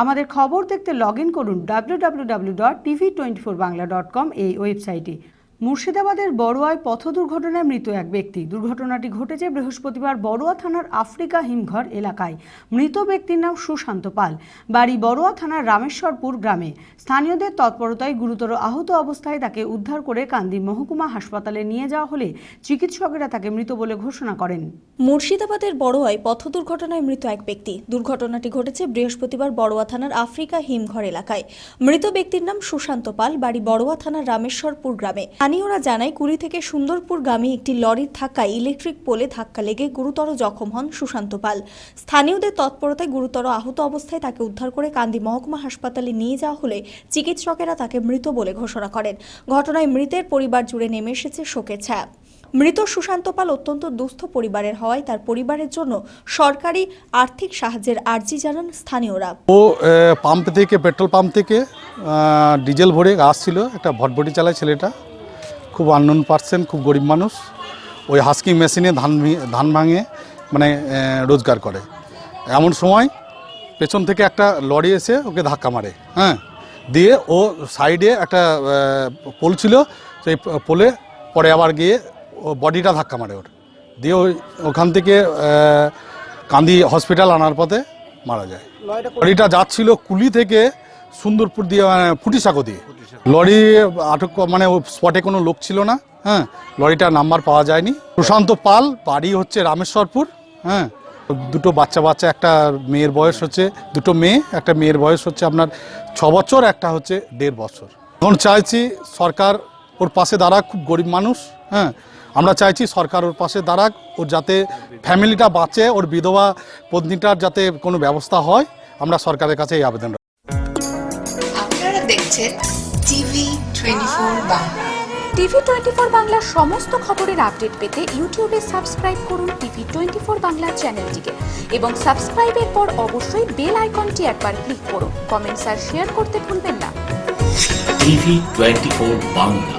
আমাদের খবর দেখতে লগ ইন করুন www.tv24bangla.com এই ওয়েবসাইটে। মুর্শিদাবাদের বড়ুয়ায় পথ দুর্ঘটনায় মৃত এক ব্যক্তি। দুর্ঘটনাটি ঘটেছে বৃহস্পতিবার বড়ুয়া থানার আফ্রিকা হিমঘর এলাকায়। মৃত ব্যক্তির নাম সুশান্ত পাল, বাড়ি বড়ুয়া থানার রামেশ্বরপুর গ্রামে। স্থানীয়দের তৎপরতায় গুরুতর আহত অবস্থায় তাকে উদ্ধার করে কান্দি মহকুমা হাসপাতালে নিয়ে যাওয়া হলে চিকিৎসকেরা তাকে মৃত বলে ঘোষণা করেন। মুর্শিদাবাদের বড়ুয়ায় পথ দুর্ঘটনায় মৃত এক ব্যক্তি। দুর্ঘটনাটি ঘটেছে বৃহস্পতিবার বড়ুয়া থানার আফ্রিকা হিমঘর এলাকায়। মৃত ব্যক্তির নাম সুশান্ত পাল, বাড়ি বড়ুয়া থানার রামেশ্বরপুর গ্রামে। স্থানীয়রা জানায়, কুড়ি থেকে সুন্দরপুর গ্রামে একটি লরির ধাক্কায় ইলেকট্রিক পোলে ধাক্কা লেগে গুরুতর জখম হন সুশান্ত পাল। স্থানীয়দের তৎপরতায় গুরুতর আহত অবস্থায় তাকে উদ্ধার করে কান্দি মহকুমা হাসপাতালে নিয়ে যাওয়া হলে চিকিৎসকেরা তাকে মৃত বলে ঘোষণা করেন। ঘটনায় মৃতের পরিবার জুড়ে নেমে এসেছে শোকের ছায়া। মৃত সুশান্ত পাল অত্যন্ত দুস্থ পরিবারের হওয়ায় তার পরিবারের জন্য সরকারি আর্থিক সাহায্যের আর্জি জানান স্থানীয়রা। ও পাম্প থেকে, পেট্রোল পাম্প থেকে ডিজেল ভরে আসছিল। একটা ভটভটি চালায় ছেলেটা, খুব আননোন পার্সন, খুব গরিব মানুষ। ওই হাস্কিং মেশিনে ধান ভাঙে মানে রোজগার করে। এমন সময় পেছন থেকে একটা লরি এসে ওকে ধাক্কা মারে, দিয়ে ও সাইডে একটা পোল ছিল, সেই পোলে পরে আবার গিয়ে ও বডিটা ধাক্কা মারে ওর, দিয়ে ওখান থেকে কান্দি হসপিটাল আনার পথে মারা যায়। লরিটা যাচ্ছিল কুলি থেকে সুন্দরপুর দিয়ে, ফুটিসাঁকো দিয়ে। লরি আটক মানে স্পটে কোনো লোক ছিল না। লরিটার নাম্বার পাওয়া যায়নি। সুশান্ত পাল, বাড়ি হচ্ছে রামেশ্বরপুর। দুটো বাচ্চা, একটা মেয়ের বয়স হচ্ছে, দুটো মেয়ে, একটা মেয়ের বয়স হচ্ছে আপনার 6 বছর, একটা হচ্ছে 1.5 বছর। এখন চাইছি সরকার ওর পাশে দাঁড়াক, খুব গরিব মানুষ। আমরা চাইছি সরকার ওর পাশে দাঁড়াক, ওর যাতে ফ্যামিলিটা বাঁচে, ওর বিধবা পত্নীটার যাতে কোনো ব্যবস্থা হয়। আমরা সরকারের কাছে এই আবেদন। আপনারা দেখছেন TV24 বাংলা। TV24 বাংলার সমস্ত খবরের আপডেট পেতে ইউটিউবে সাবস্ক্রাইব করুন TV24 বাংলা চ্যানেলটিকে এবং সাবস্ক্রাইবের পর অবশ্যই বেল আইকনটি একবার ক্লিক করুন। কমেন্টস আর শেয়ার করতে ভুলবেন না। TV24 বাংলা।